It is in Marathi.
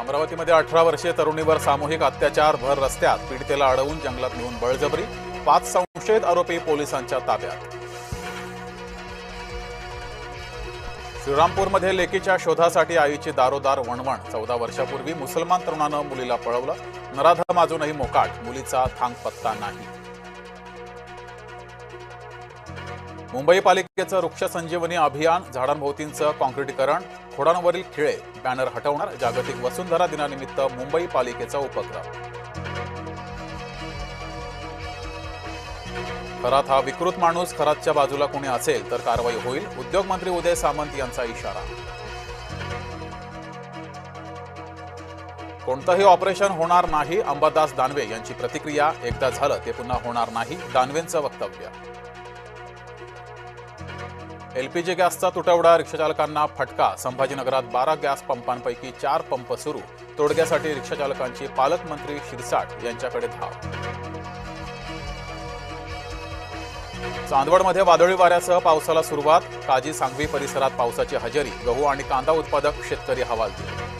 अमरावतीमध्ये 18 वर्षीय तरुणीवर सामूहिक अत्याचार, भर रस्त्यात पीडितेला अडवून जंगलात नेऊन बळजबरी, 5 संशयित आरोपी पोलिसांच्या ताब्यात. श्रीरामपूरमध्ये लेकीच्या शोधासाठी आईची दारोदार वणवण. 14 वर्षापूर्वी मुसलमान तरुणानं मुलीला पळवलं. नराधम अजूनही मोकाट, मुलीचा थांग पत्ता नाही. मुंबई पालिकेचं वृक्ष संजीवनी अभियान, झाडांभोवतींचं काँक्रिटीकरण, खोडांवरील खिळे, बॅनर हटवणार. जागतिक वसुंधरा दिनानिमित्त मुंबई पालिकेचा उपक्रम. खरात हा विकृत माणूस, खरातच्या बाजूला कोणी असेल तर कारवाई होईल. उद्योगमंत्री उदय सामंत यांचा इशारा. कोणतंही ऑपरेशन होणार नाही, अंबादास दानवे यांची प्रतिक्रिया. एकदा झालं ते पुन्हा होणार नाही, दानवेंचं वक्तव्य. एलपीजी गॅसचा तुटवडा, रिक्षाचालकांना फटका. संभाजीनगरात 12 गॅस पंपांपैकी 4 पंप सुरू. तोडग्यासाठी रिक्षाचालकांची पालकमंत्री शिरसाट यांच्याकडे धाव. चांदवडमध्ये वादळी वाऱ्यासह पावसाला सुरुवात. काजी सांगवी परिसरात पावसाची हजेरी. गहू आणि कांदा उत्पादक शेतकरी हवालदिल.